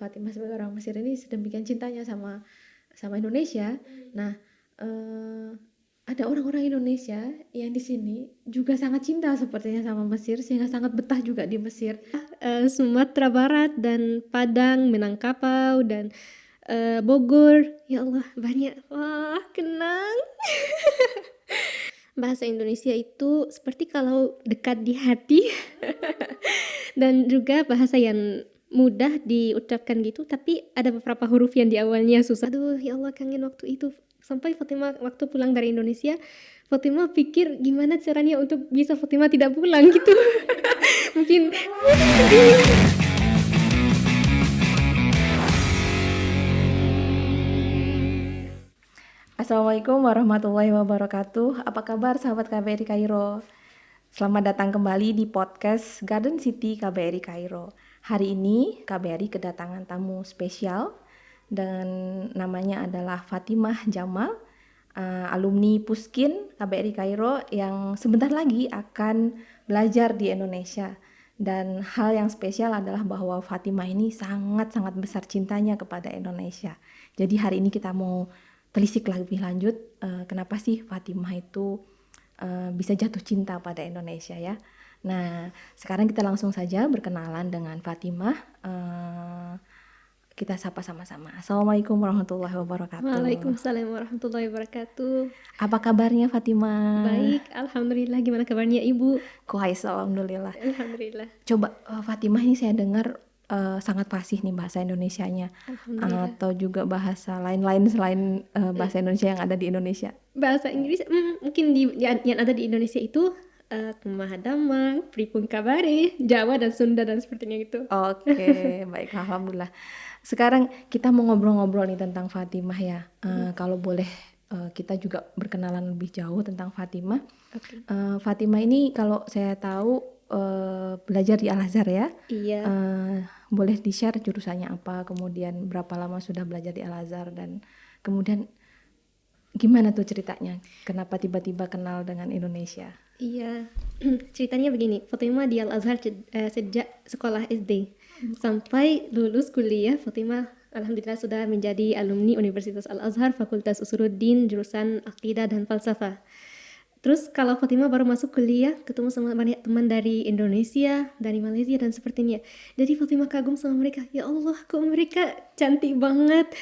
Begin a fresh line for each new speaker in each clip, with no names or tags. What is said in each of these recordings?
Fatimah sebagai orang Mesir ini sedemikian cintanya sama Indonesia. Nah, ada orang-orang Indonesia yang di sini juga sangat cinta sepertinya sama Mesir, sehingga sangat betah juga di Mesir. Sumatera Barat dan Padang, Minangkabau dan Bogor, ya Allah banyak. Wah, kenang. Bahasa Indonesia itu seperti kalau dekat di hati dan juga bahasa yang mudah diucapkan gitu, tapi ada beberapa huruf yang di awalnya susah. Aduh, ya Allah kangen waktu itu. Sampai Fatimah waktu pulang dari Indonesia, Fatimah pikir gimana caranya untuk bisa Fatimah tidak pulang gitu. Mungkin Assalamualaikum warahmatullahi wabarakatuh. Apa kabar sahabat KBRI Kairo? Selamat datang kembali di podcast Garden City KBRI Kairo. Hari ini KBRI kedatangan tamu spesial dan namanya adalah Fatimah Jamal, alumni Puskin KBRI Kairo yang sebentar lagi akan belajar di Indonesia. Dan hal yang spesial adalah bahwa Fatimah ini sangat-sangat besar cintanya kepada Indonesia. Jadi hari ini kita mau telisik lebih lanjut kenapa sih Fatimah itu bisa jatuh cinta pada Indonesia ya. Nah, sekarang kita langsung saja berkenalan dengan Fatimah. Kita sapa sama-sama. Assalamualaikum warahmatullahi wabarakatuh.
Waalaikumsalam warahmatullahi wabarakatuh.
Apa kabarnya Fatimah?
Baik, alhamdulillah. Gimana kabarnya Ibu?
Kuhais, alhamdulillah.
Alhamdulillah.
Coba Fatimah ini saya dengar sangat fasih nih bahasa Indonesianya.
Alhamdulillah.
Atau juga bahasa lain-lain selain bahasa Indonesia yang ada di Indonesia.
Bahasa Inggris mungkin yang ada di Indonesia itu kumaha damang, pripun kabare, Jawa dan Sunda dan sepertinya gitu.
Oke, baik, alhamdulillah. Sekarang kita mau ngobrol-ngobrol nih tentang Fatimah ya. Kalau boleh kita juga berkenalan lebih jauh tentang Fatimah.
Oke.
Fatimah ini kalau saya tahu belajar di Al-Azhar ya.
Iya.
Boleh di-share jurusannya apa, kemudian berapa lama sudah belajar di Al-Azhar, dan kemudian gimana tuh ceritanya? Kenapa tiba-tiba kenal dengan Indonesia?
Iya, ceritanya begini. Fatimah di Al-Azhar sejak sekolah SD sampai lulus kuliah. Fatimah alhamdulillah sudah menjadi alumni Universitas Al-Azhar, Fakultas Usuluddin, jurusan Aqidah dan Falsafah. Terus kalau Fatimah baru masuk kuliah, ketemu sama banyak teman dari Indonesia, dari Malaysia dan sepertinya. Jadi Fatimah kagum sama mereka. Ya Allah, kok mereka cantik banget,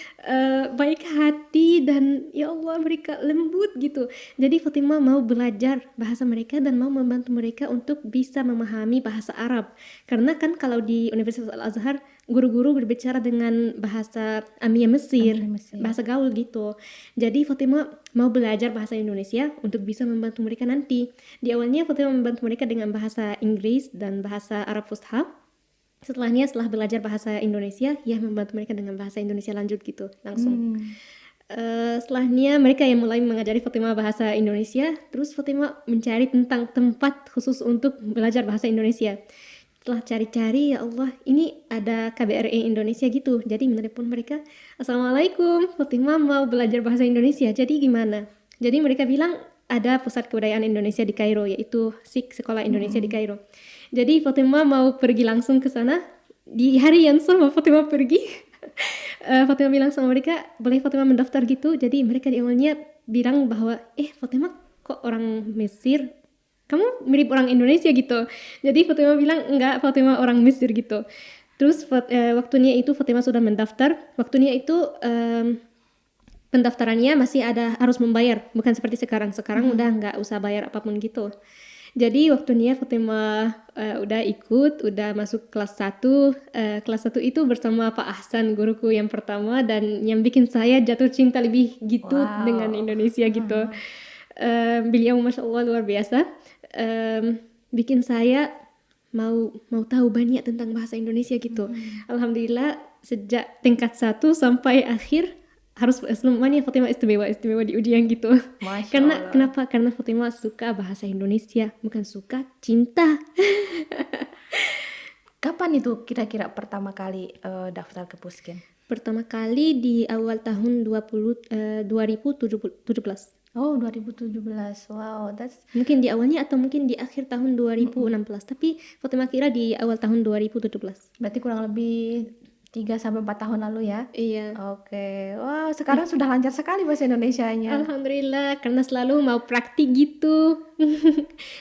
baik hati, dan ya Allah mereka lembut gitu. Jadi Fatimah mau belajar bahasa mereka dan mau membantu mereka untuk bisa memahami bahasa Arab. Karena kan kalau di Universitas Al-Azhar, guru-guru berbicara dengan bahasa Amiyah Mesir, bahasa gaul gitu. Jadi Fatimah mau belajar bahasa Indonesia untuk bisa membantu mereka nanti. Di awalnya Fatimah membantu mereka dengan bahasa Inggris dan bahasa Arab Fusha. Setelah belajar bahasa Indonesia, ya membantu mereka dengan bahasa Indonesia lanjut gitu langsung. Setelahnya mereka yang mulai mengajari Fatimah bahasa Indonesia. Terus Fatimah mencari tentang tempat khusus untuk belajar bahasa Indonesia. Setelah cari-cari, ya Allah, ini ada KBRI Indonesia gitu. Jadi menelepon mereka, Assalamualaikum, Fatimah mau belajar bahasa Indonesia, jadi gimana? Jadi mereka bilang ada pusat kebudayaan Indonesia di Kairo, yaitu SIK, Sekolah Indonesia di Kairo. Jadi Fatimah mau pergi langsung ke sana. Di hari yang sama Fatimah pergi, Fatimah bilang sama mereka, boleh Fatimah mendaftar gitu. Jadi mereka di awalnya bilang bahwa, Fatimah kok orang Mesir? Kamu mirip orang Indonesia gitu. Jadi Fatimah bilang enggak, Fatimah orang Mesir gitu. Terus waktunya itu Fatimah sudah mendaftar. Waktunya itu pendaftarannya masih ada harus membayar, bukan seperti sekarang. Sekarang udah enggak usah bayar apapun gitu. Jadi waktunya Fatimah udah ikut, udah masuk kelas 1. Kelas 1 itu bersama Pak Ahsan, guruku yang pertama dan yang bikin saya jatuh cinta lebih gitu dengan Indonesia gitu. Beliau Masya Allah luar biasa. Bikin saya mau tahu banyak tentang bahasa Indonesia gitu. Alhamdulillah sejak tingkat 1 sampai akhir harus semuanya Fatimah istimewa di ujian gitu. Kenapa? Karena Fatimah suka bahasa Indonesia, bukan suka cinta.
Kapan itu kira-kira pertama kali daftar ke Puskin?
Pertama kali di awal tahun 2017.
Oh, 2017. Wow, that's
mungkin di awalnya atau mungkin di akhir tahun 2016. Tapi Fatimah kira di awal tahun 2017.
Berarti kurang lebih 3 sampai 4 tahun lalu ya?
Iya.
Oke. Wah, sekarang sudah lancar sekali bahasa Indonesianya.
Alhamdulillah, karena selalu mau praktik gitu.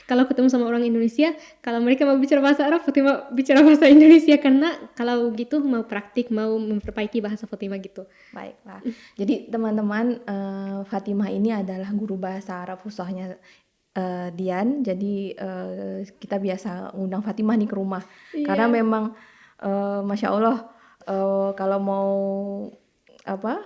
Kalau ketemu sama orang Indonesia, kalau mereka mau bicara bahasa Arab, Fatima bicara bahasa Indonesia karena kalau gitu mau praktik, mau memperbaiki bahasa Fatima gitu.
Baiklah. Jadi teman-teman, Fatimah ini adalah guru bahasa Arab fusahanya Dian. Jadi kita biasa undang Fatimah nih ke rumah. Karena
Iya.
memang Masya Allah, kalau mau apa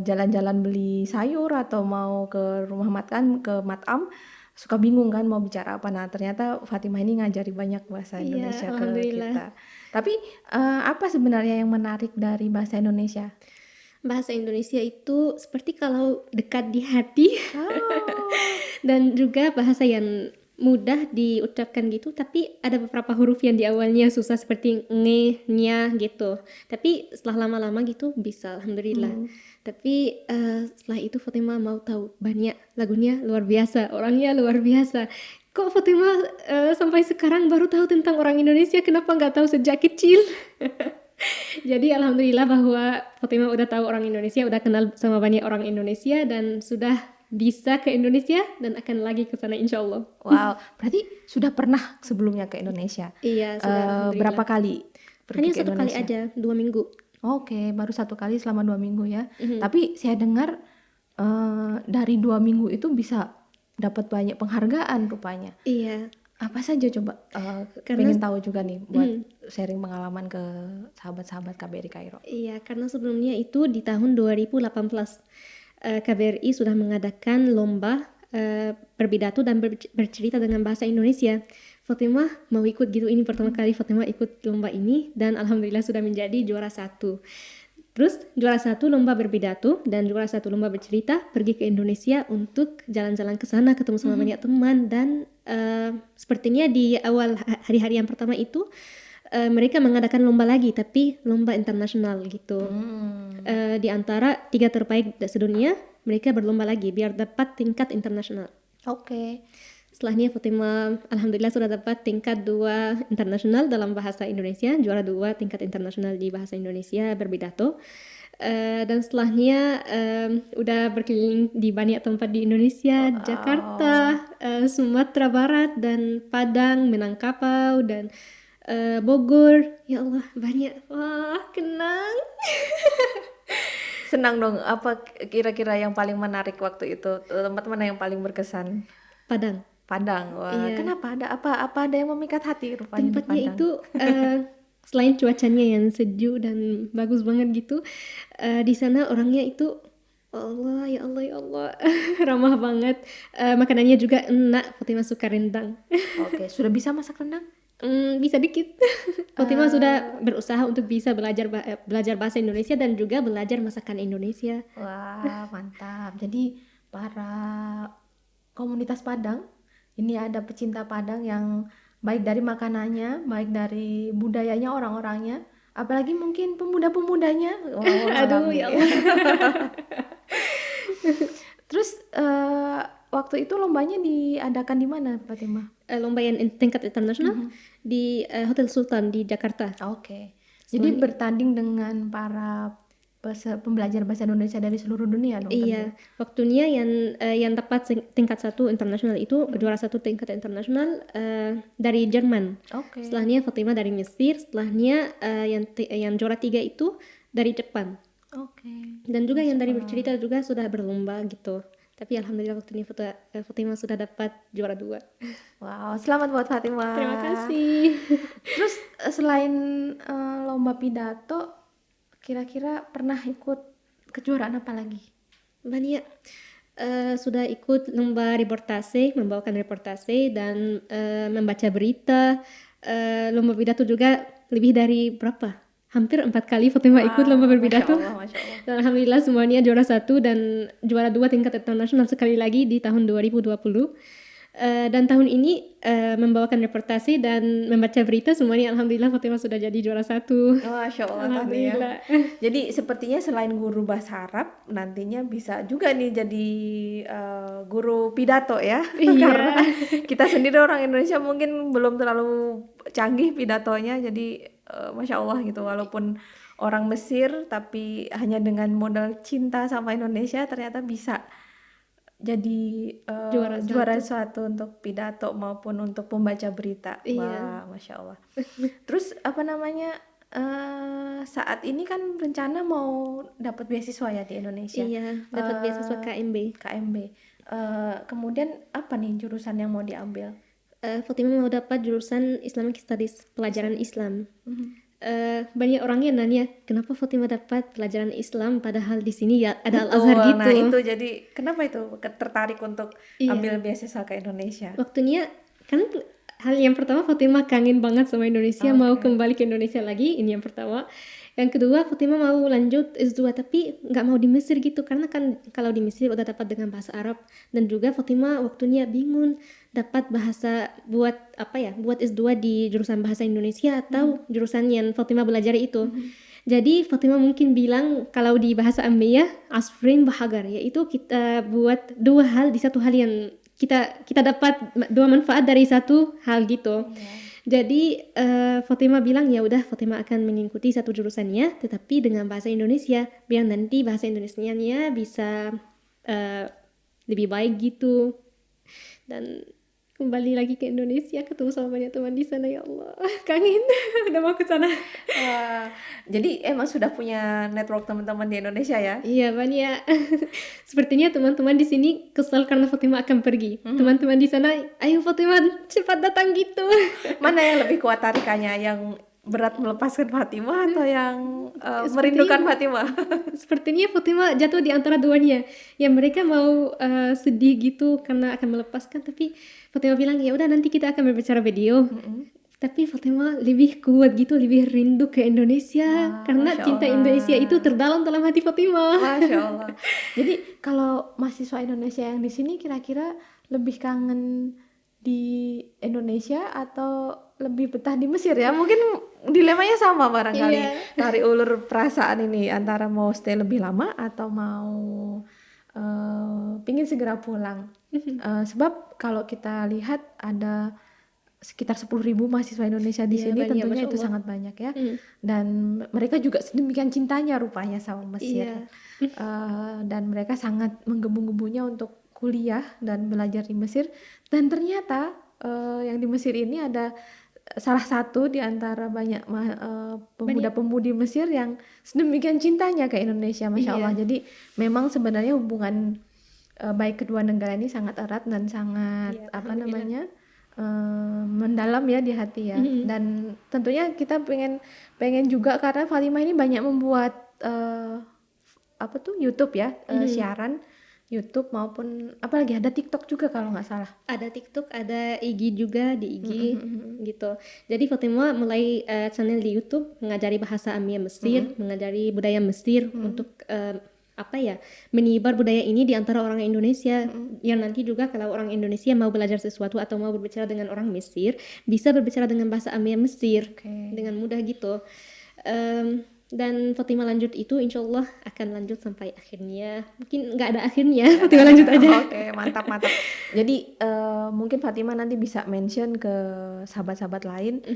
jalan-jalan beli sayur atau mau ke rumah makan ke matam suka bingung kan mau bicara apa. Nah ternyata Fatimah ini ngajari banyak bahasa
Iya,
Indonesia ke
alhamdulillah.
kita. Tapi apa sebenarnya yang menarik dari bahasa Indonesia?
Bahasa Indonesia itu seperti kalau dekat di hati
Oh,
dan juga bahasa yang mudah diucapkan gitu, tapi ada beberapa huruf yang di awalnya susah seperti nge, nya gitu. Tapi setelah lama-lama gitu bisa, alhamdulillah. Tapi setelah itu Fatima mau tahu banyak lagunya luar biasa, orangnya luar biasa. Kok Fatima sampai sekarang baru tahu tentang orang Indonesia? Kenapa nggak tahu sejak kecil? Jadi alhamdulillah bahwa Fatima udah tahu orang Indonesia, udah kenal sama banyak orang Indonesia dan sudah bisa ke Indonesia dan akan lagi ke sana insya Allah.
wow. Berarti sudah pernah sebelumnya ke Indonesia?
Iya, sudah
Berapa
alhamdulillah.
kali pergi
Hanya
ke
satu kali
Indonesia?
aja, 2 minggu.
Oke, baru 1 kali selama 2 minggu ya. Tapi saya dengar dari 2 minggu itu bisa dapat banyak penghargaan rupanya.
Iya,
Apa saja coba?
karena
Pengen tahu juga nih buat sharing pengalaman ke sahabat-sahabat KBRI Kairo.
iya, karena sebelumnya itu di tahun 2018 KBRI sudah mengadakan lomba berpidato dan bercerita dengan bahasa Indonesia. Fatimah mau ikut gitu, ini pertama kali Fatimah ikut lomba ini dan alhamdulillah sudah menjadi juara 1. Terus juara 1 lomba berpidato dan juara 1 lomba bercerita pergi ke Indonesia untuk jalan-jalan ke sana ketemu sama banyak teman dan sepertinya di awal hari-hari yang pertama itu mereka mengadakan lomba lagi tapi lomba internasional gitu. Di antara 3 terbaik sedunia mereka berlomba lagi biar dapat tingkat internasional.
Oke.
Setelahnya Fatima alhamdulillah sudah dapat tingkat 2 internasional dalam bahasa Indonesia, juara 2 tingkat internasional di bahasa Indonesia berpidato. Dan setelahnya udah berkeliling di banyak tempat di Indonesia, Jakarta, Sumatera Barat dan Padang, Minangkabau dan Bogor. Ya Allah, banyak. Wah, kenang.
Senang dong. Apa kira-kira yang paling menarik waktu itu? Tempat mana yang paling berkesan?
Padang.
Padang. Wah,
Iya.
kenapa? Ada ada yang memikat hati rupanya di
Tempatnya
Padang?
itu selain cuacanya yang sejuk dan bagus banget gitu, di sana orangnya itu Allah ya Allah ya Allah ramah banget. Makanannya juga enak. Fatimah suka rendang.
Oke, sudah bisa masak rendang?
Bisa dikit. Fatimah sudah berusaha untuk bisa belajar bahasa Indonesia dan juga belajar masakan Indonesia.
Wah, mantap. Jadi para komunitas Padang ini ada pecinta Padang yang baik dari makanannya, baik dari budayanya orang-orangnya, apalagi mungkin pemuda-pemudanya. Oh,
Aduh ya Allah.
Terus waktu itu lombanya diadakan di mana, Fatimah?
Lomba yang tingkat internasional di Hotel Sultan di Jakarta.
Oke. Jadi bertanding dengan para pembelajar bahasa Indonesia dari seluruh dunia dong.
Iya, waktunya yang dapat tingkat 1 internasional itu juara 1 tingkat internasional dari Jerman.
Oke.
Setelahnya Fatimah dari Mesir, setelahnya yang juara 3 itu dari Jepang.
Oke.
Dan juga yang dari bercerita juga sudah berlomba gitu. Tapi alhamdulillah waktu ini Fatimah sudah dapat juara 2.
Wow, selamat buat Fatimah.
Terima kasih.
Terus selain lomba pidato, kira-kira pernah ikut kejuaraan apa lagi?
Banyak. Sudah ikut lomba reportase, membawakan reportase dan membaca berita. Lomba pidato juga lebih dari berapa? Hampir 4 kali Fatimah ikut lomba berpidato.
Masya Allah, Masya Allah.
Dan alhamdulillah semuanya juara 1 dan juara 2 tingkat internasional sekali lagi di tahun 2020. Dan tahun ini membawakan reportase dan membaca berita semuanya alhamdulillah Fatimah sudah jadi juara 1.
Masya Allah,
Alhamdulillah.
Jadi sepertinya selain guru bahasa Arab, nantinya bisa juga nih jadi guru pidato ya.
Iya.
Karena kita sendiri orang Indonesia mungkin belum terlalu canggih pidatonya, jadi Masya Allah gitu. Walaupun orang Mesir tapi hanya dengan modal cinta sama Indonesia ternyata bisa jadi juara satu untuk pidato maupun untuk pembaca berita.
Iya.
Wah, Masya Allah. Terus apa namanya, saat ini kan rencana mau dapat beasiswa ya di Indonesia.
Iya, dapat beasiswa KMB.
KMB. Kemudian apa nih jurusan yang mau diambil?
Fatima mau dapat jurusan Islamic Studies, pelajaran Islam. Banyak orang yang nanya, kenapa Fatima dapat pelajaran Islam padahal di sini ya ada Al-Azhar
Betul.
gitu.
Nah itu jadi kenapa itu tertarik untuk
Iya.
ambil beasiswa ke Indonesia?
Waktunya kan hal yang pertama Fatima kangen banget sama Indonesia, mau kembali ke Indonesia lagi, ini yang pertama. Yang kedua Fatima mau lanjut S2 tapi nggak mau di Mesir gitu karena kan kalau di Mesir udah dapat dengan bahasa Arab, dan juga Fatima waktunya bingung dapat bahasa buat apa ya, buat S2 di jurusan bahasa Indonesia atau jurusan yang Fatima belajar itu. Jadi Fatima mungkin bilang kalau di bahasa Amiyah asfrin bahagar, yaitu kita buat dua hal di satu hal yang kita dapat dua manfaat dari satu hal gitu. Jadi Fatima bilang ya udah Fatima akan mengikuti satu jurusannya tetapi dengan bahasa Indonesia biar nanti bahasa Indonesianya bisa lebih baik gitu, dan kembali lagi ke Indonesia ketemu sama banyak teman di sana. Ya Allah, kangen. Udah mau ke sana.
Jadi emang sudah punya network teman-teman di Indonesia ya?
Iya banyak. Sepertinya teman-teman di sini kesal karena Fatima akan pergi. Teman-teman di sana, ayo Fatima cepat datang gitu.
Mana yang lebih kuat tarikannya? Yang berat melepaskan Fatima atau yang merindukan Fatima?
Sepertinya Fatima jatuh di antara duanya. Ya mereka mau sedih gitu karena akan melepaskan, tapi Fatima bilang ya udah nanti kita akan berbicara video. Tapi Fatima lebih kuat gitu, lebih rindu ke Indonesia karena
Masya
cinta
Allah.
Indonesia itu terdalam dalam hati Fatima.
Masya Allah. Jadi kalau mahasiswa Indonesia yang di sini kira-kira lebih kangen di Indonesia atau lebih betah di Mesir ya? Mungkin dilemanya sama barangkali.
Iya.
Tarik ulur perasaan ini antara mau stay lebih lama atau mau pingin segera pulang. Sebab kalau kita lihat ada sekitar 10.000 mahasiswa Indonesia di
Iya,
sini,
banyak,
tentunya
Masya
itu
Allah.
sangat banyak ya. Dan mereka juga sedemikian cintanya rupanya sama Mesir. Dan mereka sangat menggebu-gebunya untuk kuliah dan belajar di Mesir. Dan ternyata yang di Mesir ini ada salah satu di antara banyak pemuda-pemudi Mesir yang sedemikian cintanya ke Indonesia, Masya Allah. Jadi memang sebenarnya hubungan baik kedua negara ini sangat erat dan sangat mendalam ya di hati ya. Dan tentunya kita pengen juga karena Fatima ini banyak membuat YouTube ya, siaran YouTube maupun apalagi ada TikTok juga kalau nggak salah.
Ada TikTok, ada IG juga di IG gitu. Jadi Fatima mulai channel di YouTube mengajari bahasa Amia Mesir, mengajari budaya Mesir untuk menyebar budaya ini di antara orang Indonesia. Yang nanti juga kalau orang Indonesia mau belajar sesuatu atau mau berbicara dengan orang Mesir, bisa berbicara dengan bahasa Amia Mesir dengan mudah gitu. Dan Fatima lanjut itu insya Allah akan lanjut sampai akhirnya, mungkin nggak ada akhirnya. Fatima lanjut aja.
Oke, mantap. Jadi mungkin Fatima nanti bisa mention ke sahabat-sahabat lain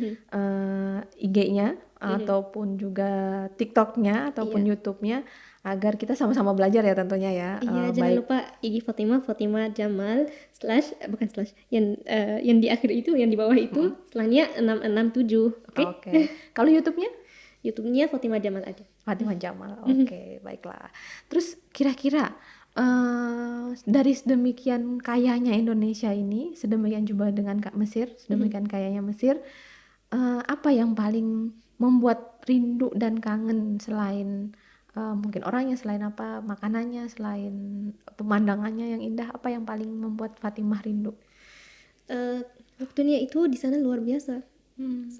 IG-nya ataupun juga TikTok-nya ataupun YouTube-nya agar kita sama-sama belajar ya tentunya ya.
Iya, jangan lupa IG Fatima Jamal yang di akhir itu, yang di bawah itu setelahnya 667.
Oke. Kalau YouTube-nya?
YouTube-nya Fatima Jamal aja.
Fatima Jamal. Oke, baiklah. Terus kira-kira dari sedemikian kayanya Indonesia ini, sedemikian juga dengan Mesir, sedemikian kayanya Mesir, apa yang paling membuat rindu dan kangen selain mungkin orangnya, selain apa makanannya, selain pemandangannya yang indah, apa yang paling membuat Fatimah rindu?
Waktunya itu di sana luar biasa.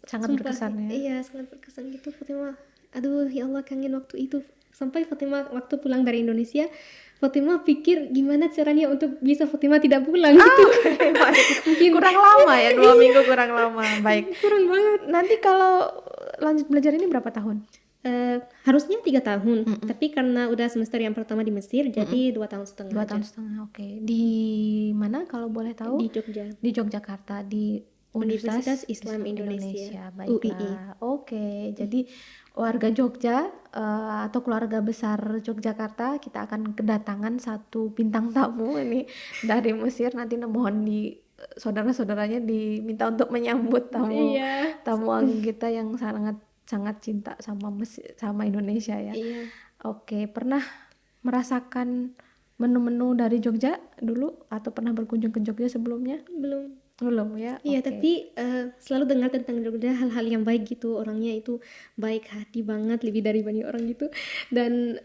Sangat
Sumpah,
berkesan ya.
Iya, sangat berkesan gitu Fatima. Aduh, ya Allah, kangen waktu itu. Sampai Fatima waktu pulang dari Indonesia, Fatima pikir gimana caranya untuk bisa Fatima tidak pulang gitu.
Mungkin kurang lama ya, 2 minggu kurang lama. Baik.
Kurang banget.
Nanti kalau lanjut belajar ini berapa tahun?
Harusnya 3 tahun, tapi karena udah semester yang pertama di Mesir, jadi 2 tahun setengah.
2 tahun setengah, oke. Di mana kalau boleh tahu?
Di Jogja.
Di Yogyakarta, di Universitas
Islam Indonesia.
Baiklah. Oke. Jadi warga Jogja atau keluarga besar Yogyakarta, kita akan kedatangan satu bintang tamu ini dari Mesir. Nanti mohon saudara-saudaranya diminta untuk menyambut tamu
Iya.
tamu agung kita yang sangat sangat cinta sama Mesir, sama Indonesia ya.
Iya.
Oke, pernah merasakan menu-menu dari Jogja dulu atau pernah berkunjung ke Jogja sebelumnya? Belum ya.
Iya,
Oke.
tapi selalu dengar tentang Jogja hal-hal yang baik gitu. Orangnya itu baik hati banget, lebih dari banyak orang gitu. Dan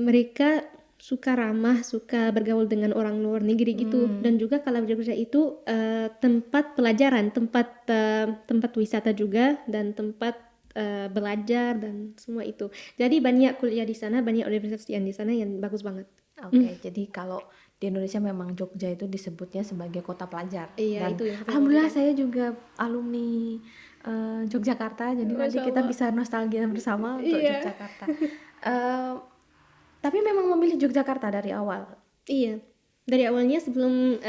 mereka suka ramah, suka bergaul dengan orang luar negeri gitu. Dan juga kalau Jogja itu tempat pelajaran, tempat wisata juga, dan tempat belajar dan semua itu. Jadi banyak kuliah di sana, banyak universitas yang di sana yang bagus banget.
Oke, jadi kalau di Indonesia memang Jogja itu disebutnya sebagai kota pelajar.
Iya,
Dan
itu yang
alhamdulillah saya juga alumni Yogyakarta, jadi nanti
Masya
kita
Allah.
bisa nostalgia bersama untuk
Iya.
Yogyakarta. Eh, tapi memang memilih Yogyakarta dari awal.
Iya, dari awalnya sebelum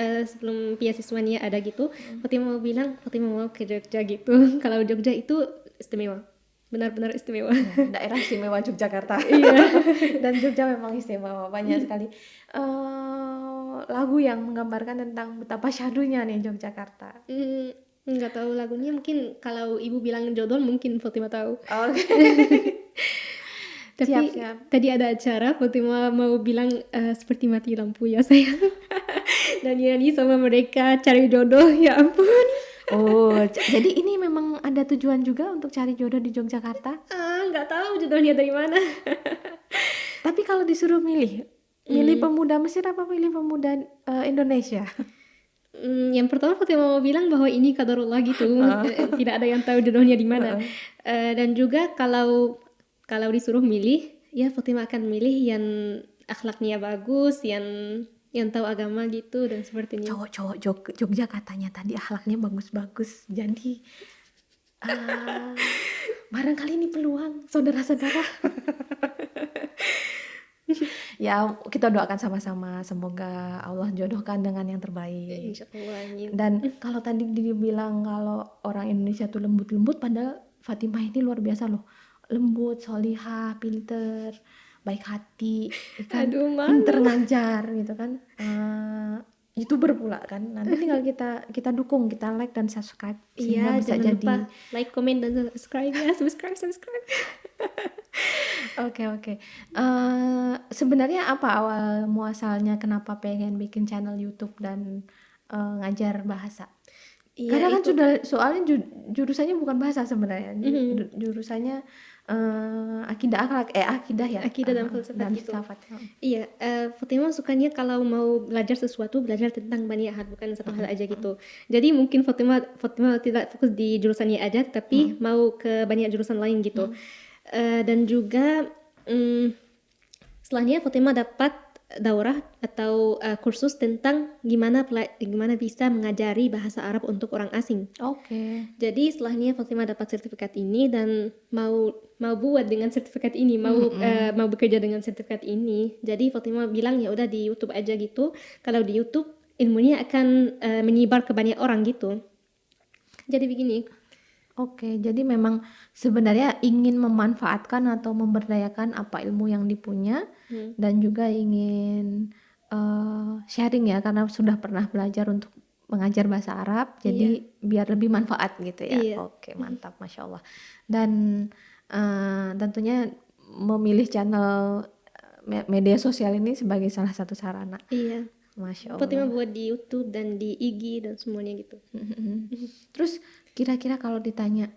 beasiswanya ada gitu, Fatima mau bilang Fatima mau ke Jogja gitu. Kalau Jogja itu istimewa, benar-benar istimewa.
Daerah istimewa Yogyakarta.
Iya.
Dan Jogja memang istimewa, banyak sekali lagu yang menggambarkan tentang betapa syahdunya nih Yogyakarta.
Nggak tahu lagunya, mungkin kalau ibu bilang jodol mungkin Fatima tahu.
Oke.
Tapi
Siap.
tadi ada acara Fatima mau bilang seperti mati lampu ya sayang. Dan nyanyi sama mereka cari jodoh, ya ampun.
Oh, jadi ini memang ada tujuan juga untuk cari jodoh di Yogyakarta.
Nggak tahu jodohnya dari mana.
Tapi kalau disuruh milih pemuda Mesir apa milih pemuda Indonesia?
Yang pertama Fatima mau bilang bahwa ini qadarullah gitu. Tidak ada yang tahu jodohnya di mana. Dan juga kalau disuruh milih, ya Fatima akan milih yang akhlaknya bagus, yang tahu agama gitu dan sepertinya.
Cowok-cowok Jogja katanya tadi akhlaknya bagus-bagus. Jadi barangkali ini peluang saudara-saudara. Ya, kita doakan sama-sama semoga Allah jodohkan dengan yang terbaik.
Insyaallah, amin.
Dan kalau tadi dibilang kalau orang Indonesia tuh lembut-lembut, padahal Fatimah ini luar biasa loh. Lembut, solihah, pinter, baik hati, kan?
Aduh, malu.
Pinter ngajar gitu kan. YouTuber pula kan. Nanti tinggal kita dukung, kita like dan subscribe sehingga
Iya,
bisa
jangan
jadi
lupa like, comment dan subscribe ya. Subscribe.
Oke. Sebenarnya apa awal muasalnya kenapa pengen bikin channel YouTube dan ngajar bahasa?
Iya,
Karena kan
itu.
soalnya jurusannya bukan bahasa sebenarnya, jurusannya akidah ya,
Akidah dan filsafat
dan
gitu.
filsafat.
Iya, Fatima sukanya kalau mau belajar sesuatu, belajar tentang banyak hal, bukan satu hal aja gitu. Jadi mungkin Fatima tidak fokus di jurusannya aja, tapi mau ke banyak jurusan lain gitu. Dan juga setelahnya Fatima dapat daurah atau kursus tentang gimana bisa mengajari bahasa Arab untuk orang asing.
Oke.
Jadi setelahnya Fatima dapat sertifikat ini dan mau buat dengan sertifikat ini, mau bekerja dengan sertifikat ini. Jadi Fatima bilang ya udah di YouTube aja gitu. Kalau di YouTube ilmunya akan menyebar ke banyak orang gitu. Jadi begini.
Oke, jadi memang sebenarnya ingin memanfaatkan atau memberdayakan apa ilmu yang dipunya dan juga ingin sharing ya karena sudah pernah belajar untuk mengajar bahasa Arab, jadi biar lebih manfaat gitu ya.
Iya.
Oke, mantap, Masya Allah. Dan tentunya memilih channel media sosial ini sebagai salah satu sarana.
Iya.
Masya
Fatima
Allah.
buat di YouTube dan di IG dan semuanya gitu.
Terus kira-kira kalau ditanya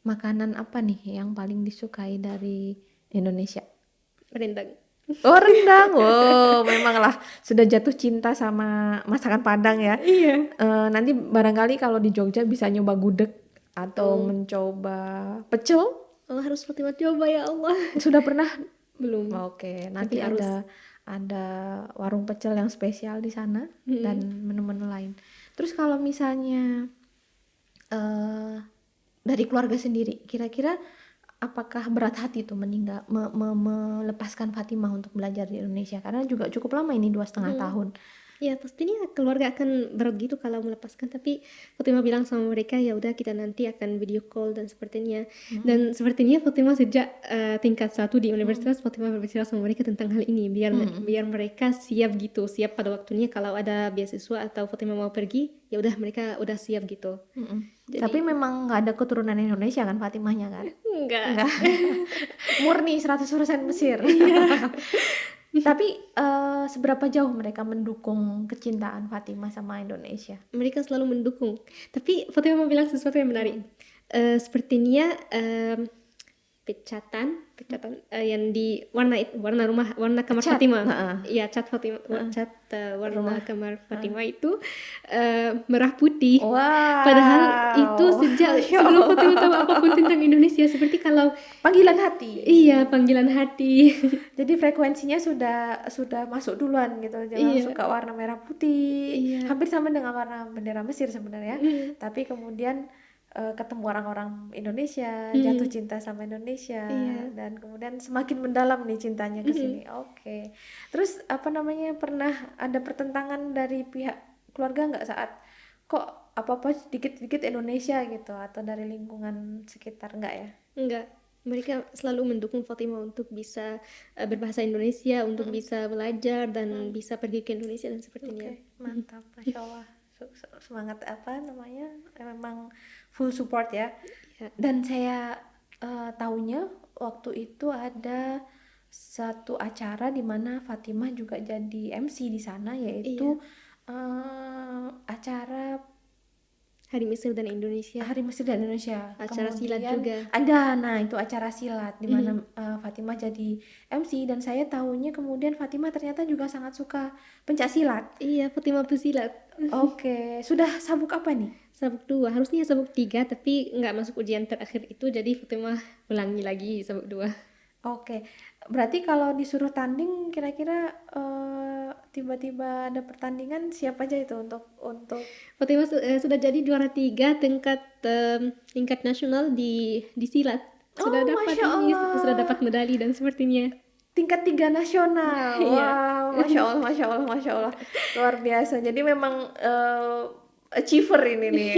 makanan apa nih yang paling disukai dari Indonesia?
Rendang.
Oh, rendang. Oh, memanglah sudah jatuh cinta sama masakan Padang ya.
Iya.
Nanti barangkali kalau di Jogja bisa nyoba gudeg atau mencoba pecel.
Oh, harus Fatima coba ya Allah.
Sudah pernah?
Belum.
Oke, nanti
harus.
ada warung pecel yang spesial di sana dan menu-menu lain. Terus kalau misalnya dari keluarga sendiri, kira-kira apakah berat hati tuh melepaskan Fatimah untuk belajar di Indonesia? Karena juga cukup lama ini 2,5 tahun.
Ya pastinya keluarga akan berat gitu kalau melepaskan, tapi Fatimah bilang sama mereka ya udah kita nanti akan video call dan sepertinya. Dan sepertinya Fatimah sejak tingkat 1 di universitas, Fatimah berbicara sama mereka tentang hal ini biar mereka siap gitu, siap pada waktunya kalau ada beasiswa atau Fatimah mau pergi, ya udah mereka udah siap gitu.
Tapi memang nggak ada keturunan Indonesia kan Fatimahnya kan?
Enggak.
Enggak. Murni 100% Mesir. Tapi seberapa jauh mereka mendukung kecintaan Fatimah sama Indonesia?
Mereka selalu mendukung. Tapi Fatimah mau bilang sesuatu yang menarik. Sepertinya pecatan yang di warna rumah, warna kamar
Cat,
Fatimah.
heeh.
Iya, cat Fatimah, cat warna kamar Fatimah itu merah putih.
Wow.
Padahal itu sejak
Masya
sebelum
Allah.
Fatimah tahu apapun tentang Indonesia, seperti kalau
Panggilan hati.
iya panggilan hati.
Jadi frekuensinya sudah masuk duluan gitu. Jangan
Iya.
suka warna merah putih.
Iya.
Hampir sama dengan warna bendera Mesir sebenarnya. Tapi kemudian ketemu orang-orang Indonesia, jatuh cinta sama Indonesia,
Iya.
dan kemudian semakin mendalam nih cintanya ke sini. Oke. Terus apa namanya, pernah ada pertentangan dari pihak keluarga nggak saat kok apa-apa sedikit-sedikit Indonesia gitu, atau dari lingkungan sekitar, nggak ya?
Enggak, mereka selalu mendukung Fatimah untuk bisa berbahasa Indonesia, untuk bisa belajar dan bisa pergi ke Indonesia dan sepertinya.
Oke, mantap, Masya Allah. Semangat apa namanya, memang full support ya.
Ya.
Dan saya taunya waktu itu ada satu acara di mana Fatimah juga jadi MC di sana, yaitu acara
Hari Mesir dan Indonesia.
Hari Mesir dan Indonesia.
Acara silat
Kemudian
juga.
ada, nah itu acara silat di mana Fatimah jadi MC, dan saya tahunya kemudian Fatimah ternyata juga sangat suka pencak silat.
Iya, Fatimah pesilat.
Oke, sudah sabuk apa nih?
Sabuk 2, harusnya sabuk 3 tapi nggak masuk ujian terakhir itu, jadi Fatimah ulangi lagi sabuk 2.
Oke, berarti kalau disuruh tanding kira-kira tiba-tiba ada pertandingan, siapa aja itu untuk
Fatimah sudah jadi juara 3 tingkat nasional di silat. Sudah
Oh,
dapat
Masya
ini,
Allah.
sudah dapat medali dan sepertinya.
tingkat 3 nasional.
Iya.
Wow, Masya Allah, Masya Allah, Masya Allah. Luar biasa. Jadi memang achiever ini nih.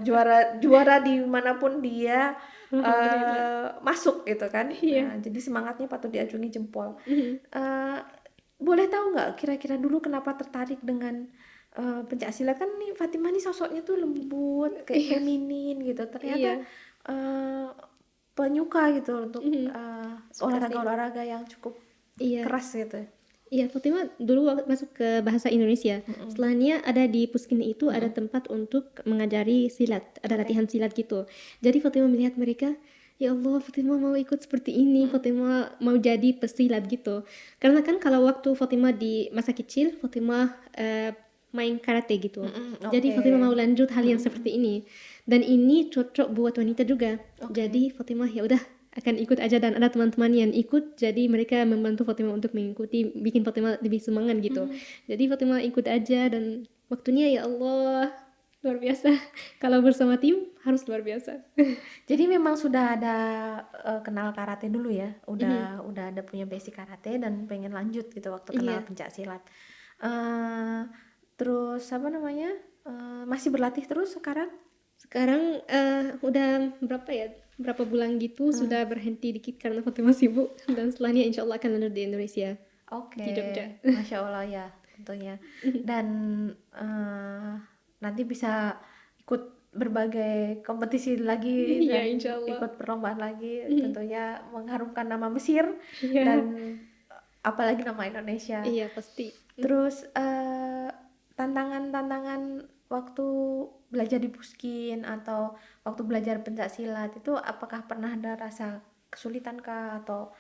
Juara dimanapun dia masuk gitu kan.
Iya.
Nah, jadi semangatnya patut diacungi jempol. Boleh tahu nggak kira-kira dulu kenapa tertarik dengan pencak silat? Kan nih Fatimah nih sosoknya tuh lembut, kayak feminin gitu. Ternyata penyuka gitu untuk olahraga-olahraga yang cukup
Iya.
keras gitu.
Iya, Fatimah dulu masuk ke bahasa Indonesia. Setelahnya ada di Puskin itu ada tempat untuk mengajari silat, ada latihan silat gitu. Jadi Fatimah melihat mereka, ya Allah, Fatimah mau ikut seperti ini, Fatimah mau jadi pesilat gitu. Karena kan kalau waktu Fatimah di masa kecil, Fatimah main karate gitu. Jadi
oke.
Fatimah mau lanjut hal yang seperti ini. Dan ini cocok buat wanita juga. Jadi Fatimah ya udah akan ikut aja, dan ada teman-teman yang ikut, jadi mereka membantu Fatimah untuk mengikuti, bikin Fatimah lebih semangat gitu. Jadi Fatimah ikut aja, dan waktunya ya Allah luar biasa. Kalau bersama tim harus luar biasa.
Jadi memang sudah ada kenal karate dulu ya, udah ada punya basic karate dan pengen lanjut gitu waktu kenal
Iya.
pencak silat. Terus apa namanya, masih berlatih terus sekarang?
Sekarang udah berapa bulan gitu sudah berhenti dikit karena Fatimah sibuk, dan setelahnya insya Allah akan lanjut di Indonesia.
Oke,
Di Jogja.
Masya Allah ya tentunya. Dan nanti bisa ikut berbagai kompetisi lagi
Iya,
dan
insya Allah.
ikut perlombaan lagi, tentunya mengharumkan nama Mesir
Iya.
dan apalagi nama Indonesia.
Iya pasti.
Terus tantangan-tantangan waktu belajar di Puskin atau waktu belajar pencak silat itu, apakah pernah ada rasa kesulitan kah, atau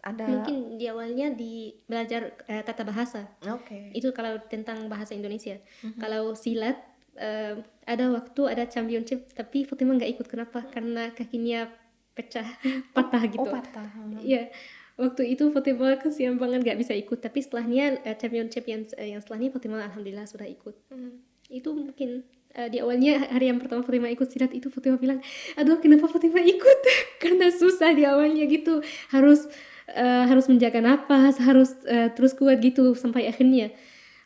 ada?
Mungkin di awalnya di belajar tata bahasa.
Oke.
Itu kalau tentang bahasa Indonesia. Kalau silat ada waktu ada championship, tapi Fatimah nggak ikut. Kenapa? Karena kakinya pecah, patah gitu.
Oh, patah.
Iya, waktu itu Fatimah kesian banget nggak bisa ikut. Tapi setelahnya championship yang setelahnya Fatimah alhamdulillah sudah ikut. Itu mungkin di awalnya hari yang pertama Fatimah ikut silat itu, Fatimah bilang, aduh kenapa Fatimah ikut? Karena susah di awalnya gitu, harus menjaga napas, harus terus kuat gitu sampai akhirnya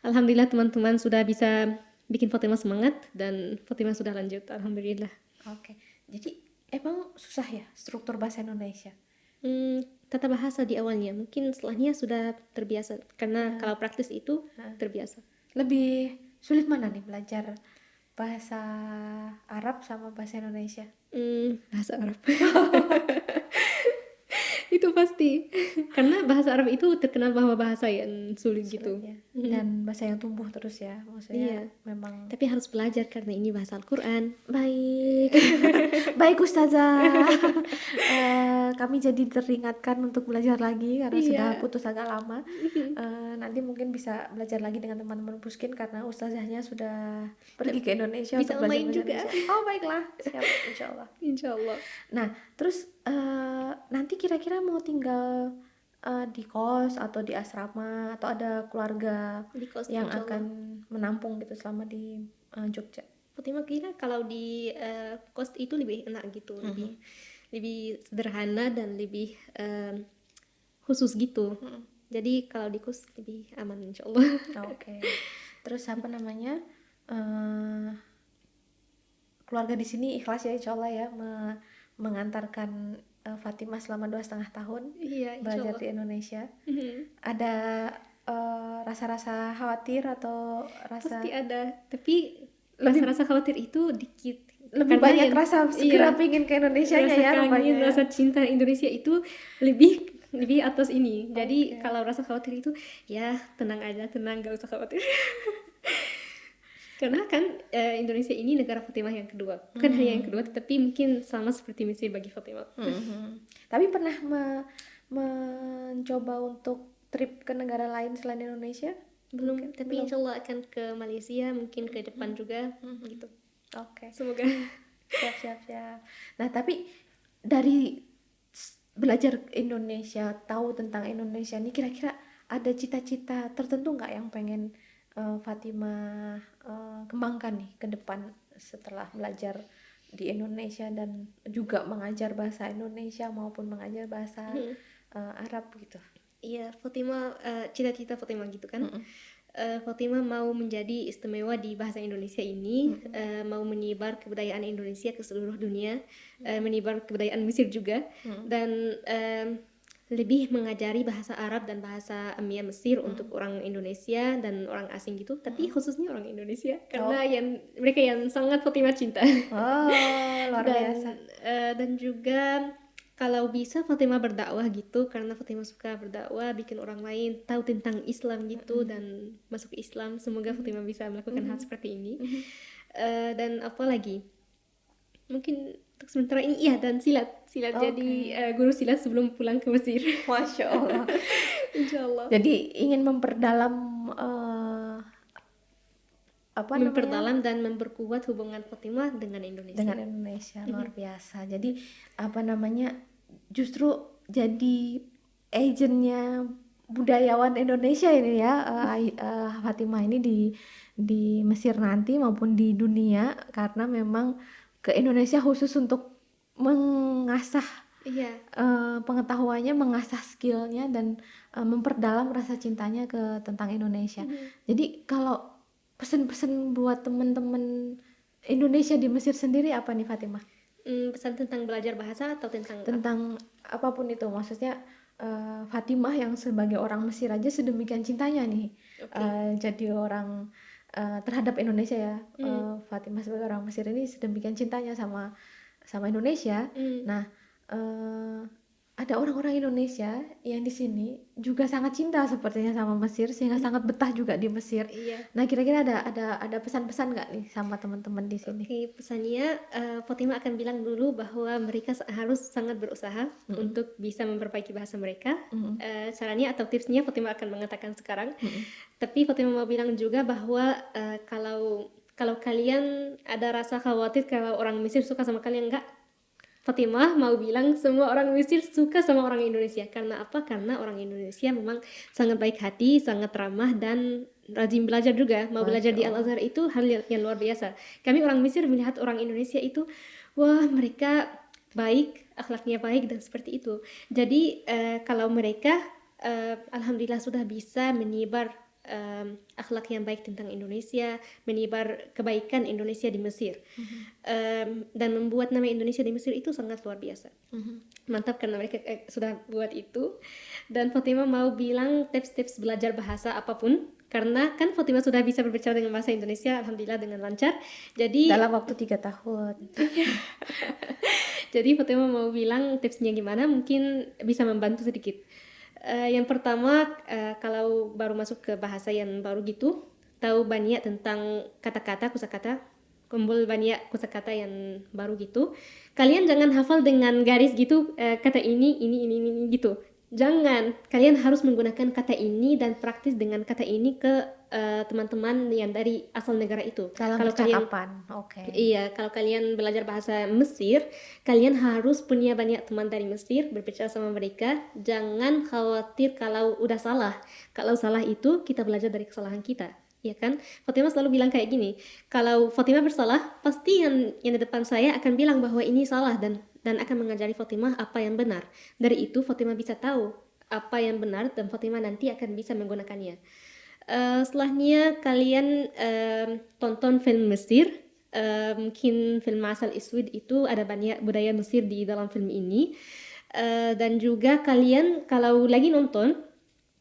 Alhamdulillah teman-teman sudah bisa bikin Fatimah semangat dan Fatimah sudah lanjut. Alhamdulillah.
Oke. Jadi emang susah ya struktur bahasa Indonesia?
Tata bahasa di awalnya, mungkin setelahnya sudah terbiasa karena kalau praktis itu terbiasa.
Lebih sulit mana nih belajar bahasa Arab sama bahasa Indonesia?
Bahasa Arab. Itu pasti. Karena bahasa Arab itu terkenal bahwa bahasa yang sulit gitu.
Ya. Dan bahasa yang tumbuh terus ya, maksudnya
Iya.
memang
Tapi harus belajar karena ini bahasa Al-Quran.
baik. Baik Ustazah. Kami jadi teringatkan untuk belajar lagi karena sudah
Iya.
putus agak lama. Nanti mungkin bisa belajar lagi dengan teman-teman Puskin karena Ustazahnya sudah pergi ke Indonesia
Bisa
untuk belajar
main
bahasa
juga.
Indonesia. Oh baiklah, siap insyaallah.
Insya Allah.
Nah, terus nanti kira-kira mau tinggal di kos atau di asrama atau ada keluarga
Di kos,
yang
insya Allah.
akan menampung gitu selama di Jogja?
Fatimah kira kalau di kos itu lebih enak gitu, lebih sederhana dan lebih khusus gitu. Jadi kalau di kos lebih aman insya Allah.
Oke. Terus apa namanya? Keluarga di sini ikhlas ya insya Allah ya mengantarkan Fatimah selama 2,5 tahun
Iya, insya
belajar
Allah.
di Indonesia. Ada rasa-rasa khawatir atau rasa
Pasti ada, tapi rasa-rasa khawatir itu dikit.
lebih
Karena
banyak
yang-
rasa segera
iya,
pengen ke Indonesianya
rasa
ya
kangen,
rupanya ya.
rasa cinta Indonesia itu lebih atas ini. Jadi kalau rasa khawatir itu ya tenang aja, tenang, gak usah khawatir. Karena kan Indonesia ini negara Fatimah yang kedua, bukan hanya yang kedua, tetapi mungkin sama seperti Mesir bagi Fatimah.
Tapi pernah mencoba untuk trip ke negara lain selain Indonesia?
Belum, tapi insya Allah akan ke Malaysia, mungkin ke depan juga, gitu.
Oke.
Semoga.
Siap. Nah, tapi dari belajar Indonesia, tahu tentang Indonesia ini kira-kira ada cita-cita tertentu nggak yang pengen Fatimah kembangkan nih ke depan setelah belajar di Indonesia dan juga mengajar bahasa Indonesia maupun mengajar bahasa Arab gitu?
Iya, Fatimah, cita-cita Fatimah gitu kan. Fatimah mau menjadi istimewa di bahasa Indonesia ini, mau menyebar kebudayaan Indonesia ke seluruh dunia, menyebar kebudayaan Mesir juga, dan lebih mengajari bahasa Arab dan bahasa Amia Mesir untuk orang Indonesia dan orang asing gitu, tapi khususnya orang Indonesia karena mereka yang sangat Fatimah cinta.
Oh, luar biasa.
Dan juga kalau bisa Fatimah berdakwah gitu karena Fatimah suka berdakwah, bikin orang lain tahu tentang Islam gitu dan masuk ke Islam. Semoga Fatimah bisa melakukan hal seperti ini. Dan apa lagi? Mungkin untuk sementara ini iya, dan silat jadi guru silat sebelum pulang ke Mesir.
Masya Allah.
Insya Allah.
Jadi ingin memperdalam
Memperdalam dan memperkuat hubungan Fatimah dengan Indonesia.
dengan Indonesia. Luar biasa. Jadi apa namanya, justru jadi agentnya budayawan Indonesia ini ya, Fatimah ini di Mesir nanti maupun di dunia, karena memang ke Indonesia khusus untuk mengasah
Iya.
pengetahuannya, mengasah skillnya dan memperdalam rasa cintanya ke tentang Indonesia. Jadi kalau pesan-pesan buat teman-teman Indonesia di Mesir sendiri apa nih Fatimah?
Pesan tentang belajar bahasa atau
Tentang apapun itu, maksudnya Fatimah yang sebagai orang Mesir aja sedemikian cintanya nih, jadi orang terhadap Indonesia ya. Fatimah sebagai orang Mesir ini sedemikian cintanya sama Indonesia. Nah, ada orang-orang Indonesia yang di sini juga sangat cinta sepertinya sama Mesir, sehingga sangat betah juga di Mesir.
Iya.
Nah, kira-kira ada pesan-pesan nggak nih sama teman-teman di sini?
Oke, pesannya Fatimah akan bilang dulu bahwa mereka harus sangat berusaha untuk bisa memperbaiki bahasa mereka. Caranya atau tipsnya Fatimah akan mengatakan sekarang. Tapi Fatimah mau bilang juga bahwa kalau kalian ada rasa khawatir kalau orang Mesir suka sama kalian, enggak. Fatimah mau bilang semua orang Mesir suka sama orang Indonesia. Karena apa? Karena orang Indonesia memang sangat baik hati, sangat ramah dan rajin belajar juga. Mau belajar di Al-Azhar itu hal yang luar biasa. Kami orang Mesir melihat orang Indonesia itu, wah mereka baik, akhlaknya baik dan seperti itu. Jadi kalau mereka alhamdulillah sudah bisa menyebar akhlak yang baik tentang Indonesia, menyebar kebaikan Indonesia di Mesir. Dan membuat nama Indonesia di Mesir itu sangat luar biasa. Mantap karena mereka sudah buat itu. Dan Fatima mau bilang tips-tips belajar bahasa apapun, karena kan Fatima sudah bisa berbicara dengan bahasa Indonesia alhamdulillah dengan lancar. Jadi
Dalam waktu 3 tahun.
jadi Fatima mau bilang tipsnya gimana, mungkin bisa membantu sedikit. Yang pertama, kalau baru masuk ke bahasa yang baru gitu, tahu banyak tentang kata-kata, kosakata, kumpul banyak kosakata yang baru gitu. Kalian jangan hafal dengan garis gitu, kata ini gitu. Jangan, kalian harus menggunakan kata ini dan praktis dengan kata ini ke teman-teman yang dari asal negara itu.
Dalam
Kalau kalian
percakapan. Oke.
Iya, kalau kalian belajar bahasa Mesir, kalian harus punya banyak teman dari Mesir, berbicara sama mereka. Jangan khawatir kalau udah salah. Kalau salah itu kita belajar dari kesalahan kita, ya kan? Fatima selalu bilang kayak gini, kalau Fatima bersalah, pasti yang di depan saya akan bilang bahwa ini salah dan akan mengajari Fatima apa yang benar. Dari itu Fatima bisa tahu apa yang benar dan Fatima nanti akan bisa menggunakannya. Setelahnya kalian tonton film Mesir. Mungkin film Asal Iswid itu ada banyak budaya Mesir di dalam film ini. Dan juga kalian kalau lagi nonton,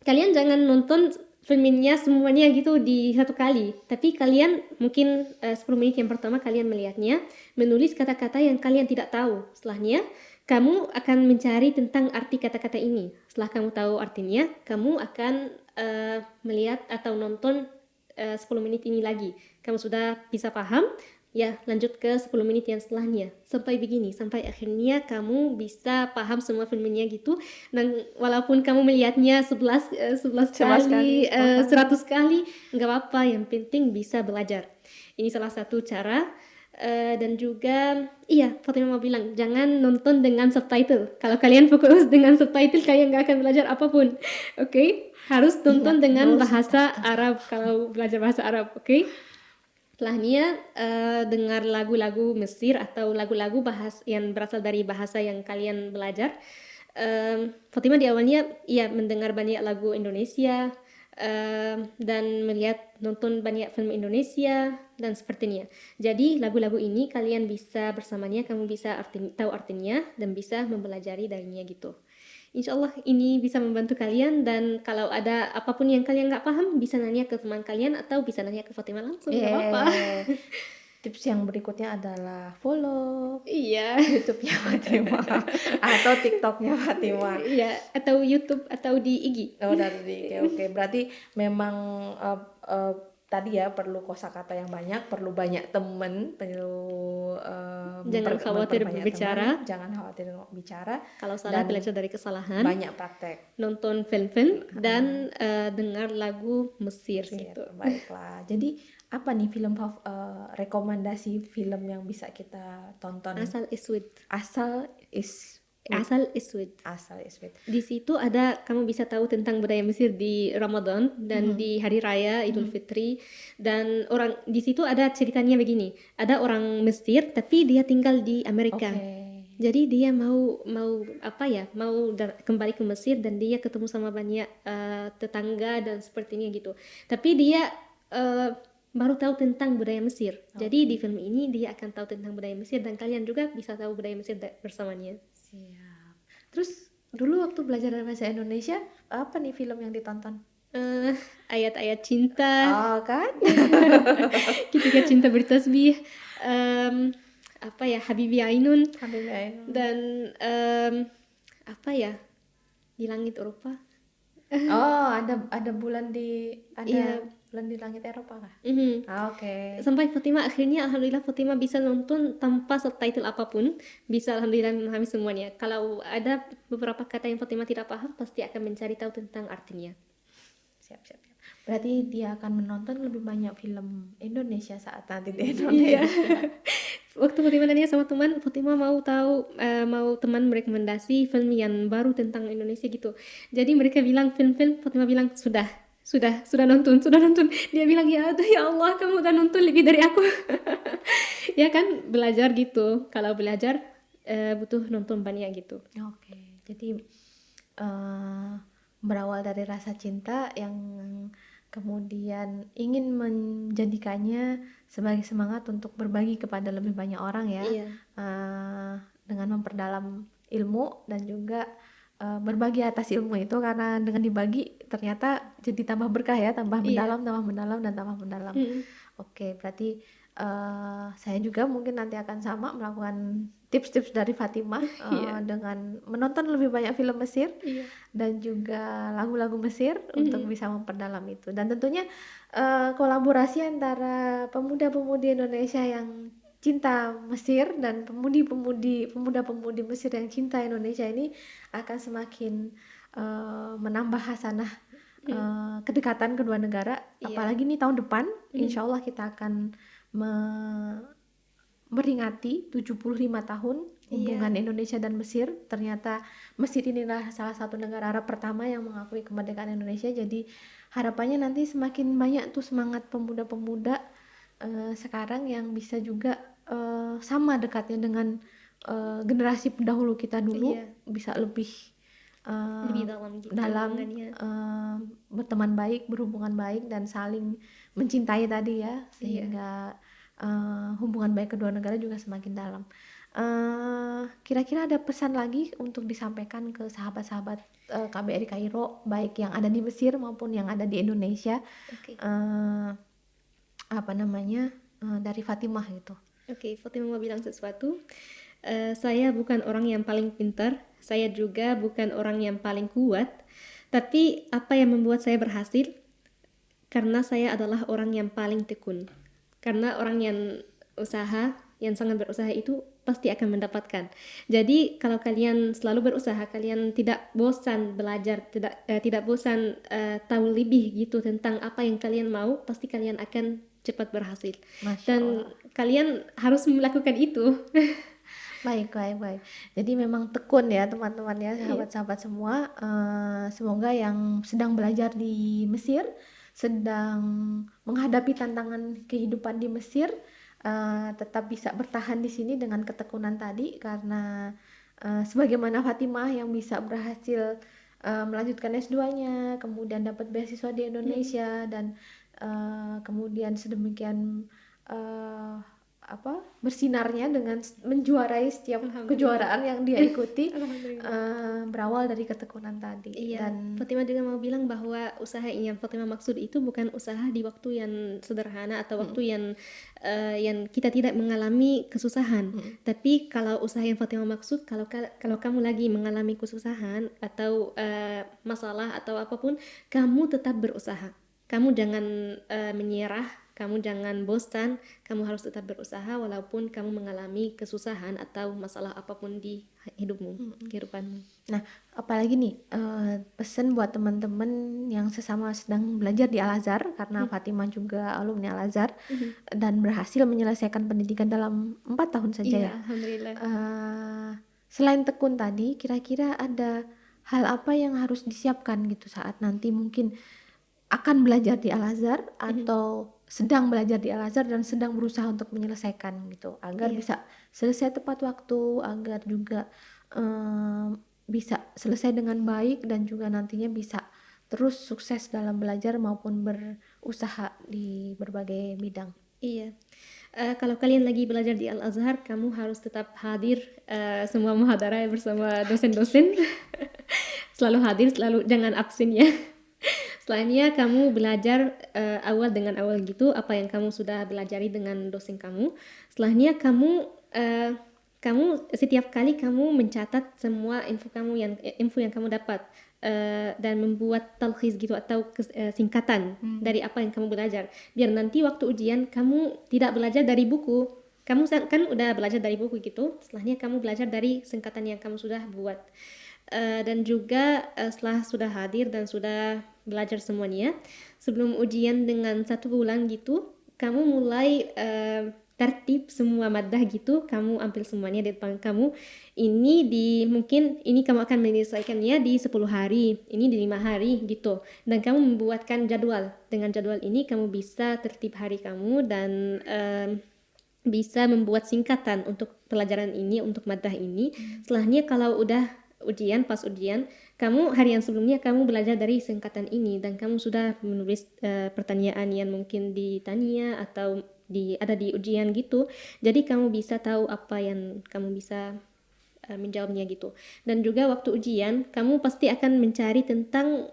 kalian jangan nonton filmnya semuanya gitu di satu kali. Tapi kalian mungkin 10 menit yang pertama kalian melihatnya, menulis kata-kata yang kalian tidak tahu. Setelahnya kamu akan mencari tentang arti kata-kata ini. Setelah kamu tahu artinya, kamu akan melihat atau nonton 10 menit ini lagi. Kamu sudah bisa paham, ya lanjut ke 10 menit yang setelahnya. Sampai begini, sampai akhirnya kamu bisa paham semua filmnya gitu. Dan walaupun kamu melihatnya 11 kali, 100 kali, nggak apa-apa. Yang penting bisa belajar. Ini salah satu cara. Dan juga iya, Fatima mau bilang jangan nonton dengan subtitle. Kalau kalian fokus dengan subtitle, kalian nggak akan belajar apapun. Oke? Harus tonton dengan bahasa Arab kalau belajar bahasa Arab. Oke? Setelahnya dengar lagu-lagu Mesir atau lagu-lagu yang berasal dari bahasa yang kalian belajar. Fatima di awalnya ya mendengar banyak lagu Indonesia dan nonton banyak film Indonesia dan sepertinya. Jadi lagu-lagu ini kalian bisa bersamanya, kamu bisa tahu artinya dan bisa mempelajari darinya gitu. Insya Allah ini bisa membantu kalian, dan kalau ada apapun yang kalian nggak paham bisa nanya ke teman kalian atau bisa nanya ke Fatima langsung, nggak apa-apa.
Tips yang berikutnya adalah follow
YouTube-nya
Fatima atau TikTok-nya Fatima.
Iya, atau YouTube atau di IG.
Oh, dari IG. Oke. Berarti memang tadi ya perlu kosakata yang banyak, perlu banyak teman, perlu
jangan khawatir berbicara,
jangan khawatir bicara.
Kalau salah belajar dari kesalahan.
Banyak praktek.
Nonton film-film dan dengar lagu Mesir gitu.
Baiklah. Jadi apa nih rekomendasi film yang bisa kita tonton?
Asal Iswid.
Asal Iswid.
Di situ kamu bisa tahu tentang budaya Mesir di Ramadan dan di hari raya Idul Fitri. Dan di situ ada ceritanya begini. Ada orang Mesir tapi dia tinggal di Amerika. Jadi dia mau kembali ke Mesir dan dia ketemu sama banyak tetangga dan sepertinya gitu. Tapi dia baru tahu tentang budaya Mesir. Jadi di film ini dia akan tahu tentang budaya Mesir dan kalian juga bisa tahu budaya Mesir bersamanya.
Siap. Terus dulu waktu belajar bahasa Indonesia, apa nih film yang ditonton?
Ayat-ayat cinta.
Oh kan?
Ketika cinta bertasbih. Habibi Ainun. Dan di langit Eropa.
Oh, ada bulan di bulan di langit Eropa kah? Oke.
Sampai Fatima akhirnya alhamdulillah Fatima bisa nonton tanpa subtitle apapun, bisa alhamdulillah memahami semuanya. Kalau ada beberapa kata yang Fatima tidak paham, pasti akan mencari tahu tentang artinya.
Siap. Berarti dia akan menonton lebih banyak film Indonesia saat nanti di Indonesia.
Waktu Fatima nanya sama teman, Fatima mau teman merekomendasi film yang baru tentang Indonesia gitu. Jadi mereka bilang film-film, Fatima bilang sudah nonton. Dia bilang ya Allah, kamu udah nonton lebih dari aku. Ya kan, belajar gitu. Kalau belajar butuh nonton banyak gitu.
Oke. Jadi berawal dari rasa cinta yang kemudian ingin menjadikannya sebagai semangat untuk berbagi kepada lebih banyak orang ya,
Iya.
dengan memperdalam ilmu dan juga berbagi atas ilmu itu, karena dengan dibagi ternyata jadi tambah berkah ya, tambah
Iya.
mendalam, tambah mendalam, dan tambah mendalam.
Mm.
Oke, berarti saya juga mungkin nanti akan sama melakukan tips-tips dari Fatimah
Iya.
dengan menonton lebih banyak film Mesir
Iya.
dan juga lagu-lagu Mesir untuk
Mm.
bisa memperdalam itu. Dan tentunya kolaborasi antara pemuda-pemudi Indonesia yang cinta Mesir dan pemuda-pemudi Mesir yang cinta Indonesia ini akan semakin menambah hasanah kedekatan kedua negara.
Iya.
Apalagi nih tahun depan,
Mm.
insya Allah kita akan memperingati 75 tahun hubungan
Iya.
Indonesia dan Mesir. Ternyata Mesir inilah salah satu negara Arab pertama yang mengakui kemerdekaan Indonesia. Jadi harapannya nanti semakin banyak tuh semangat pemuda-pemuda sekarang yang bisa juga sama dekatnya dengan generasi pendahulu kita dulu,
Iya.
bisa lebih
Lebih dalam gitu
dalam
hubungannya.
berteman baik, berhubungan baik, dan saling mencintai tadi ya,
Iya.
sehingga hubungan baik kedua negara juga semakin dalam. Kira-kira ada pesan lagi untuk disampaikan ke sahabat-sahabat KBRI Kairo, baik yang ada di Mesir maupun yang ada di Indonesia,
Oke.
apa namanya, dari Fatimah gitu.
Oke, Fatimah mau bilang sesuatu. Saya bukan orang yang paling pintar, saya juga bukan orang yang paling kuat, tapi apa yang membuat saya berhasil? Karena saya adalah orang yang paling tekun. Karena orang yang usaha, yang sangat berusaha itu pasti akan mendapatkan. Jadi kalau kalian selalu berusaha, kalian tidak bosan belajar, tidak bosan tahu lebih gitu tentang apa yang kalian mau, pasti kalian akan cepat berhasil.
Masya
Dan
Allah.
kalian harus melakukan itu.
Baik. Jadi memang tekun ya teman-teman ya,
Iya.
sahabat-sahabat semua. Semoga yang sedang belajar di Mesir, sedang menghadapi tantangan kehidupan di Mesir, tetap bisa bertahan di sini dengan ketekunan tadi, karena sebagaimana Fatimah yang bisa berhasil melanjutkan S2-nya, kemudian dapat beasiswa di Indonesia, dan kemudian sedemikian bersinarnya dengan menjuarai setiap
Alhamdulillah.
kejuaraan yang dia ikuti,
Alhamdulillah.
berawal dari ketekunan tadi.
Iya,
Dan
Fatimah juga mau bilang bahwa usaha yang Fatimah maksud itu bukan usaha di waktu yang sederhana atau waktu yang kita tidak mengalami kesusahan. Tapi kalau usaha yang Fatimah maksud, kalau kamu lagi mengalami kesusahan atau masalah atau apapun, kamu tetap berusaha. Kamu jangan menyerah, kamu jangan bosan, kamu harus tetap berusaha walaupun kamu mengalami kesusahan atau masalah apapun di hidupmu, kehidupanmu.
nah, apalagi nih pesan buat teman-teman yang sesama sedang belajar di Al-Azhar, karena Fatimah juga alumni Al-Azhar dan berhasil menyelesaikan pendidikan dalam 4 tahun saja
Iya,
ya.
alhamdulillah.
Selain tekun tadi, kira-kira ada hal apa yang harus disiapkan gitu saat nanti mungkin akan belajar di Al-Azhar atau sedang belajar di Al-Azhar dan sedang berusaha untuk menyelesaikan gitu, agar
Iya.
bisa selesai tepat waktu, agar juga bisa selesai dengan baik, dan juga nantinya bisa terus sukses dalam belajar maupun berusaha di berbagai bidang.
Iya. Kalau kalian lagi belajar di Al-Azhar, kamu harus tetap hadir semua muhadarah bersama dosen-dosen. Selalu hadir, selalu jangan absen ya. Setelahnya kamu belajar awal dengan awal gitu apa yang kamu sudah belajari dengan dosen kamu. Setelahnya kamu setiap kali kamu mencatat semua info yang kamu dapat dan membuat talkhis gitu atau singkatan dari apa yang kamu belajar. Biar nanti waktu ujian kamu tidak belajar dari buku. Kamu kan udah belajar dari buku gitu. Setelahnya kamu belajar dari singkatan yang kamu sudah buat. Dan juga setelah sudah hadir dan sudah belajar semuanya, sebelum ujian dengan 1 bulan gitu, kamu mulai tertib semua madah gitu, kamu ambil semuanya di depan kamu. Mungkin ini kamu akan menyelesaikannya di 10 hari, ini di 5 hari gitu. Dan kamu membuatkan jadwal. Dengan jadwal ini kamu bisa tertib hari kamu dan bisa membuat singkatan untuk pelajaran ini, untuk madah ini. Setelahnya kalau udah pas ujian, kamu hari yang sebelumnya kamu belajar dari singkatan ini dan kamu sudah menulis pertanyaan yang mungkin ditanya atau ada di ujian gitu. Jadi kamu bisa tahu apa yang kamu bisa menjawabnya gitu. Dan juga waktu ujian, kamu pasti akan mencari tentang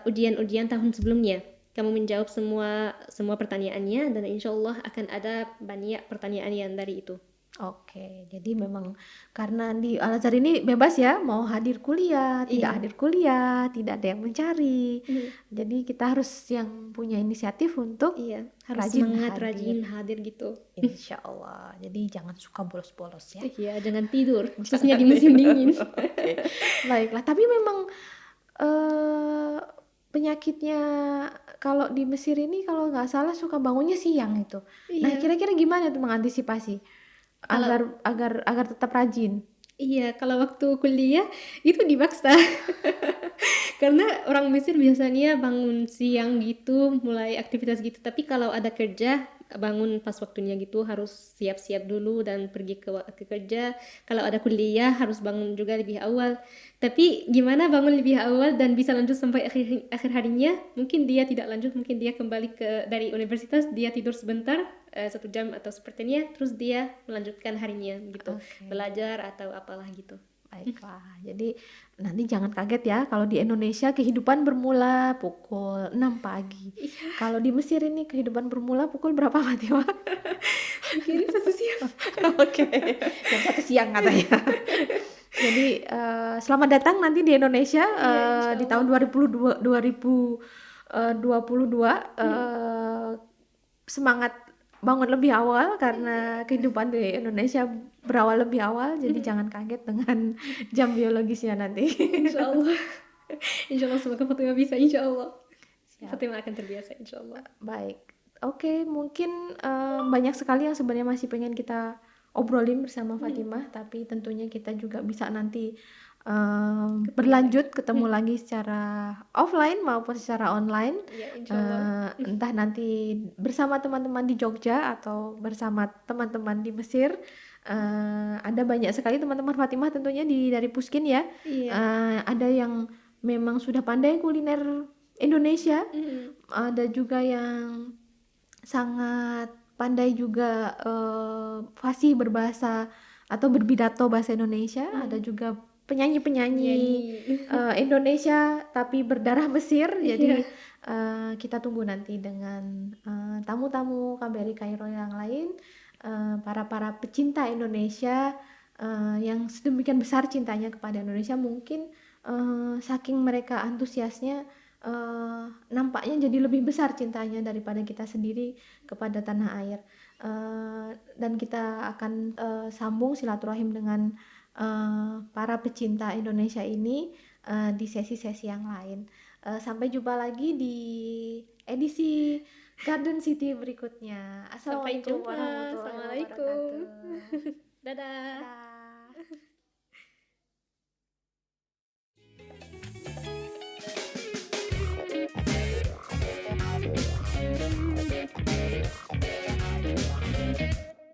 ujian-ujian tahun sebelumnya. Kamu menjawab semua pertanyaannya dan insya Allah akan ada banyak pertanyaan yang dari itu.
Oke, jadi memang karena di Al-Azhar ini bebas ya, mau hadir kuliah, tidak
Iya.
hadir kuliah, tidak ada yang mencari.
Mhm.
Jadi kita harus yang punya inisiatif untuk
Iya, harus
rajin
semangat
hadir.
rajin hadir gitu.
Insya Allah. Jadi jangan suka bolos-bolos ya.
Iya, jangan tidur, khususnya di musim dingin.
Oke. Baiklah, tapi memang eh, penyakitnya kalau di Mesir ini kalau nggak salah suka bangunnya siang itu. Nah,
Iya.
kira-kira gimana tuh mengantisipasi agar tetap rajin?
Iya, kalau waktu kuliah itu dipaksa. Karena orang Mesir biasanya bangun siang gitu, mulai aktivitas gitu. Tapi kalau ada kerja, bangun pas waktunya gitu, harus siap-siap dulu dan pergi ke kerja. Kalau ada kuliah, harus bangun juga lebih awal. Tapi gimana bangun lebih awal dan bisa lanjut sampai akhir harinya? Mungkin dia tidak lanjut, mungkin dia kembali dari universitas, dia tidur sebentar, 1 jam atau sepertinya, terus dia melanjutkan harinya gitu,
Oke.
belajar atau apalah gitu.
Baiklah, jadi nanti jangan kaget ya kalau di Indonesia kehidupan bermula pukul 6 pagi. Kalau di Mesir ini kehidupan bermula pukul berapa, Fatima?
Mungkin 1 siang.
Oke, jam 1 siang katanya. Jadi selamat datang nanti di Indonesia
Iya,
di
insya
tahun
Allah.
2022. Semangat bangun lebih awal karena kehidupan di Indonesia berawal lebih awal, jadi jangan kaget dengan jam biologisnya nanti.
Insya Allah. Insya Allah semoga Fatima bisa, insya Allah.
Siap.
Fatima akan terbiasa, insya Allah.
Baik, oke, mungkin banyak sekali yang sebenarnya masih pengen kita obrolin bersama Fatimah, tapi tentunya kita juga bisa nanti berlanjut ketemu lagi secara offline maupun secara online.
Iya, insya Allah.
Entah nanti bersama teman-teman di Jogja atau bersama teman-teman di Mesir. Ada banyak sekali teman-teman Fatimah tentunya dari Puskin ya.
Iya.
Ada yang memang sudah pandai kuliner Indonesia, ada juga yang sangat pandai juga fasih berbahasa atau berpidato bahasa Indonesia, ada juga penyanyi-penyanyi Indonesia tapi berdarah Mesir. Jadi kita tunggu nanti dengan tamu-tamu KBRI Kairo yang lain, para pecinta Indonesia yang sedemikian besar cintanya kepada Indonesia. Mungkin saking mereka antusiasnya, nampaknya jadi lebih besar cintanya daripada kita sendiri kepada tanah air. Dan kita akan sambung silaturahim dengan para pecinta Indonesia ini di sesi-sesi yang lain. Sampai jumpa lagi di edisi Garden City berikutnya.
Sampai
Assalamualaikum
jumpa.
warahmatullahi
Assalamualaikum.
wabarakatuh.
Dadah.
Dadah.